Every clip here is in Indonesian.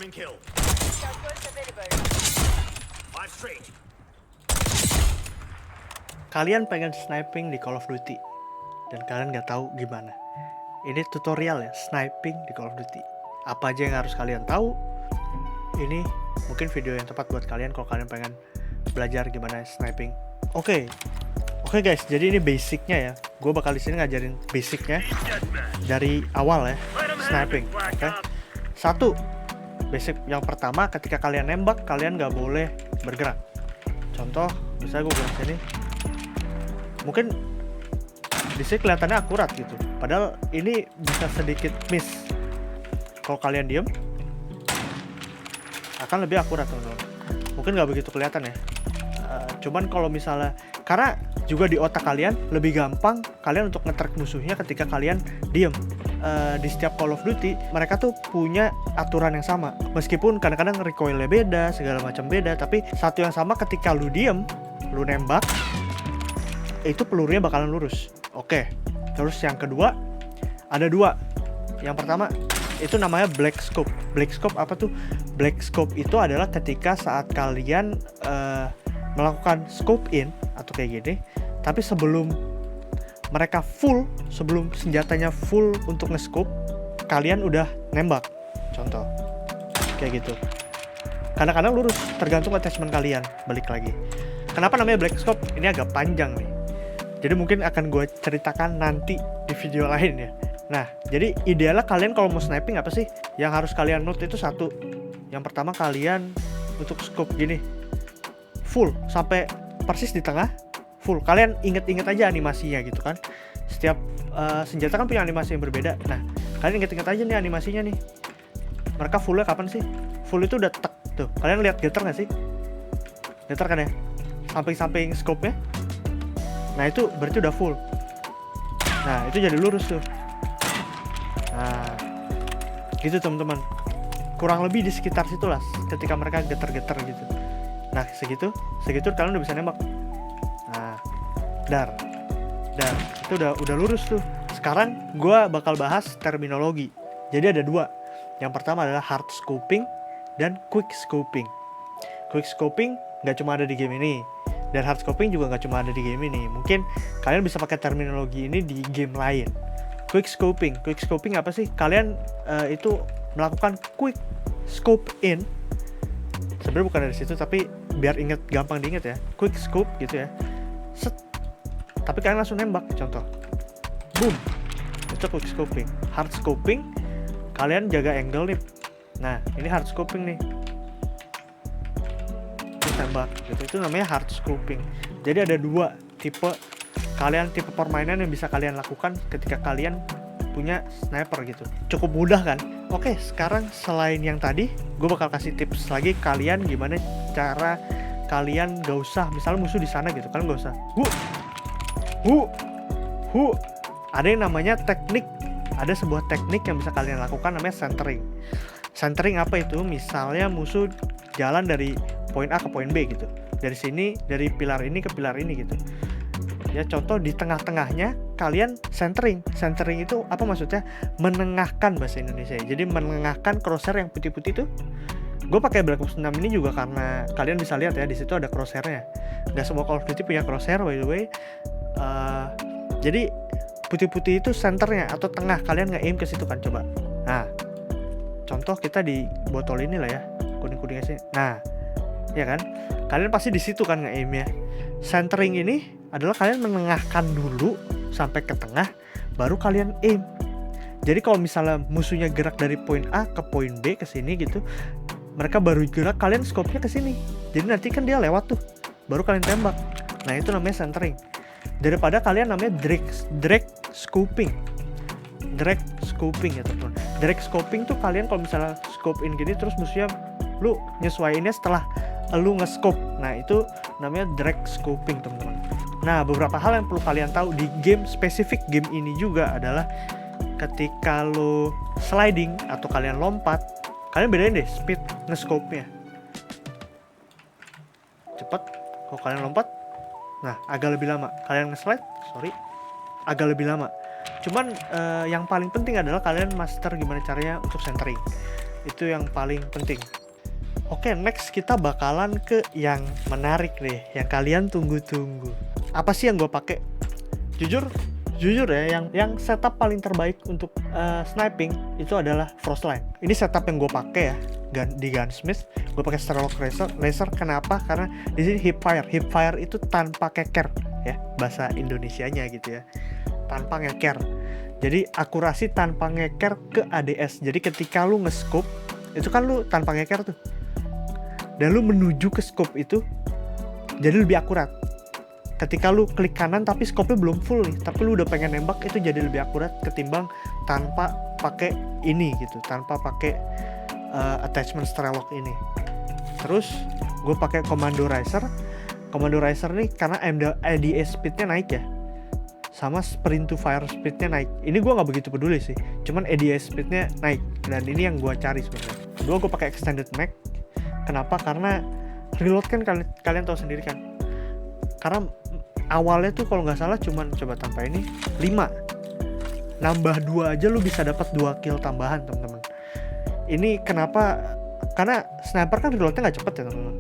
Chain kill. Five straight. Kalian pengen sniping di Call of Duty dan kalian nggak tahu gimana. Ini tutorial ya, sniping di Call of Duty. Apa aja yang harus kalian tahu? Ini mungkin video yang tepat buat kalian kalau kalian pengen belajar gimana sniping. Oke guys, jadi ini basicnya ya. Gue bakal di sini ngajarin basicnya dari awal ya, sniping. Oke. Satu, basic yang pertama, ketika kalian nembak kalian nggak boleh bergerak. Contoh, misalnya gue bilang sini, mungkin di sini kelihatannya akurat gitu, padahal ini bisa sedikit miss. Kalau kalian diem akan lebih akurat teman-teman. Mungkin nggak begitu kelihatan ya. Cuman kalau misalnya, karena juga di otak kalian lebih gampang kalian untuk nge-track musuhnya ketika kalian diem. Di setiap Call of Duty mereka tuh punya aturan yang sama, meskipun kadang-kadang recoilnya beda, segala macam beda, tapi satu yang sama, ketika lu diem, lu nembak, itu pelurunya bakalan lurus. Oke. Terus yang kedua, ada dua. Yang pertama itu namanya black scope. Black scope apa tuh? Black scope itu adalah ketika saat kalian melakukan scope in atau kayak gini, tapi sebelum mereka full, sebelum senjatanya full untuk nge-scope, kalian udah nembak. Contoh kayak gitu. Kadang-kadang lurus, tergantung attachment kalian. Balik lagi, kenapa namanya black scope? Ini agak panjang nih, jadi mungkin akan gue ceritakan nanti di video lain ya. Nah, jadi idealnya kalian kalau mau sniping apa sih yang harus kalian note? Itu satu, yang pertama, kalian untuk scope gini full sampai persis di tengah, full. Kalian inget-inget aja animasinya gitu kan. Setiap senjata kan punya animasi yang berbeda. Nah, kalian inget-inget aja nih animasinya nih. Mereka fullnya kapan sih? Full itu udah tek tuh. Kalian lihat getar nggak sih? Getar kan ya? Samping-samping scope-nya. Nah, itu berarti udah full. Nah, itu jadi lurus tuh. Nah, gitu teman-teman. Kurang lebih di sekitar situlah ketika mereka getar-getar gitu. Nah, segitu kalian udah bisa nembak. Nah, dar itu udah lurus tuh. Sekarang gue bakal bahas terminologi. Jadi ada dua. Yang pertama adalah hard scoping dan quick scoping. Quick scoping nggak cuma ada di game ini, dan hard scoping juga nggak cuma ada di game ini. Mungkin kalian bisa pakai terminologi ini di game lain. Quick scoping apa sih? Kalian itu melakukan quick scope in. Sebenarnya bukan dari situ, tapi biar gampang diinget ya. Quick scope gitu ya. Set. Tapi kalian langsung nembak. Contoh, boom. Itu quick scoping. Hard scoping, kalian jaga angle nih. Nah, ini hard scoping nih. Terus tembak. Gitu. Itu namanya hard scoping. Jadi ada dua tipe permainan yang bisa kalian lakukan ketika kalian punya sniper gitu. Cukup mudah kan? Oke, sekarang selain yang tadi, gue bakal kasih tips lagi kalian gimana cara kalian gak usah, misalnya musuh di sana gitu, kalian gak usah ada yang namanya teknik. Ada sebuah teknik yang bisa kalian lakukan, namanya centering. Centering apa itu? Misalnya musuh jalan dari poin A ke poin B gitu, dari sini, dari pilar ini ke pilar ini gitu ya. Contoh di tengah-tengahnya kalian centering. Centering itu apa maksudnya? Menengahkan bahasa Indonesia. Jadi menengahkan crosshair yang putih-putih itu. Gue pakai Black Ops 6 ini juga karena kalian bisa lihat ya, di situ ada crosshairnya. Gak semua Call of Duty punya crosshair by the way. Jadi putih-putih itu centernya atau tengah, kalian nge-aim ke situ kan, coba. Nah, contoh kita di botol ini lah ya, kuning-kuningnya sih. Nah, ya kan? Kalian pasti di situ kan nge-aimnya. Centering ini adalah kalian menengahkan dulu sampai ke tengah, baru kalian aim. Jadi kalau misalnya musuhnya gerak dari poin A ke poin B ke sini gitu, mereka baru gerak, kalian scope-nya ke sini. Jadi nanti kan dia lewat tuh, baru kalian tembak. Nah, itu namanya centering. Daripada kalian namanya drag scoping. Drag scoping ya teman-teman. Drag scoping tuh kalian kalau misalnya scope in gini, terus musuhnya lu nyesuaiinnya setelah lu nge-scope. Nah, itu namanya drag scoping teman-teman. Nah, beberapa hal yang perlu kalian tahu di game, spesifik game ini juga adalah ketika lo sliding atau kalian lompat, kalian bedain deh speed nge-scope-nya. Cepet kalau kalian lompat, nah agak lebih lama. Kalian nge-slide, agak lebih lama. Cuman yang paling penting adalah kalian master gimana caranya untuk centering. Itu yang paling penting. Oke, next kita bakalan ke yang menarik nih, yang kalian tunggu-tunggu. Apa sih yang gue pakai? Jujur ya, yang setup paling terbaik untuk sniping itu adalah Frostline. Ini setup yang gue pakai ya, di Gunsmith. Gue pakai Starlock Laser. Kenapa? Karena di sini hipfire. Hipfire itu tanpa keker ya, bahasa Indonesianya gitu ya, tanpa ngeker. Jadi akurasi tanpa ngeker ke ADS. Jadi ketika lu nge-scope itu kan lu tanpa ngeker tuh, dan lu menuju ke scope itu jadi lebih akurat. Ketika lu klik kanan tapi scope-nya belum full nih, tapi lu udah pengen nembak, itu jadi lebih akurat ketimbang tanpa pakai ini gitu, tanpa pakai attachment Starlock ini. Terus gue pakai Commando Riser nih karena ADS speednya naik ya, sama sprint to fire speednya naik. Ini gue nggak begitu peduli sih, cuman ADS speednya naik, dan ini yang gue cari sebenarnya. Kedua, gue pakai extended mag. Kenapa? Karena reload kan kalian tahu sendiri kan. Karena awalnya tuh kalau nggak salah cuman coba tanpa ini 5. Nambah 2 aja lu bisa dapat 2 kill tambahan, teman-teman. Ini kenapa? Karena sniper kan reloadnya nggak cepet ya, teman-teman.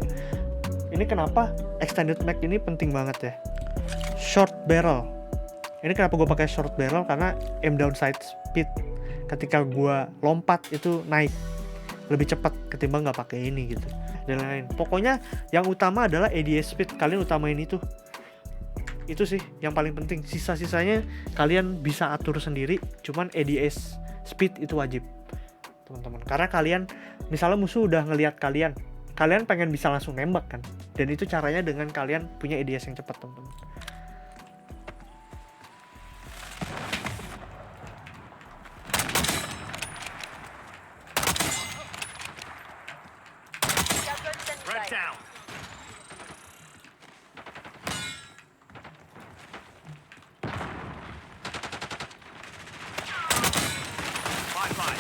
Ini kenapa extended mag ini penting banget ya. Short barrel. Ini kenapa gue pakai short barrel? Karena aim down sight speed ketika gue lompat itu naik lebih cepat ketimbang nggak pakai ini gitu, dan lain-lain. Pokoknya yang utama adalah ADS speed. Kalian utamain itu sih yang paling penting. Sisa-sisanya kalian bisa atur sendiri, cuman ADS speed itu wajib, teman-teman. Karena kalian misalnya musuh udah ngelihat kalian pengen bisa langsung nembak kan, dan itu caranya dengan kalian punya ADS yang cepat, teman-teman. Down. Bye.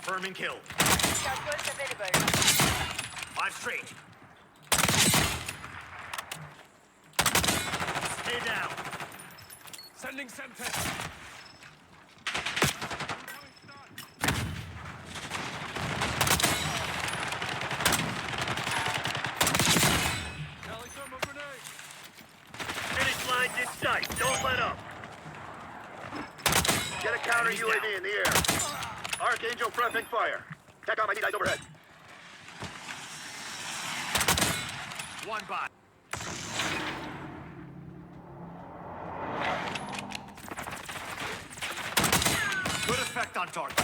Confirming kill. 5 straight. Stay down. Sending sentence. Finish line in sight. Don't let up. Get a counter UAV in the air. Archangel prepping fire. Check out my eyes overhead. One by. Good effect on target.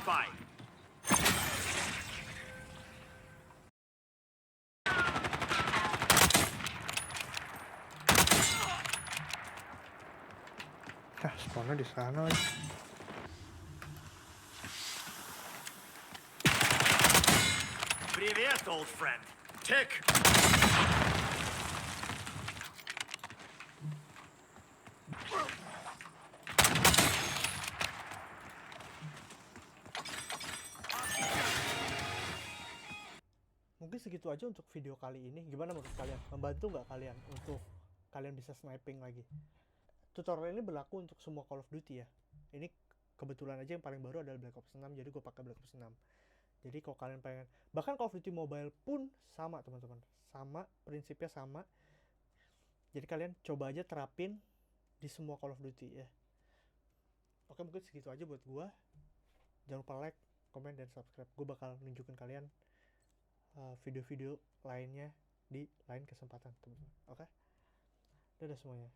Bye. Spawnnya di sana lagi. Привет, old friend. Tick. Mungkin segitu aja untuk video kali ini. Gimana menurut kalian? Membantu nggak kalian untuk kalian bisa sniping lagi? Tutorial ini berlaku untuk semua Call of Duty ya. Ini kebetulan aja yang paling baru adalah Black Ops 6, jadi gue pakai Black Ops 6. Jadi kalau kalian pengen, bahkan Call of Duty Mobile pun sama, teman-teman. Sama, prinsipnya sama. Jadi kalian coba aja terapin di semua Call of Duty ya. Oke, mungkin segitu aja buat gue. Jangan lupa like, komen, dan subscribe. Gue bakal nunjukin kalian video-video lainnya di lain kesempatan, teman-teman. Oke? Dadah semuanya.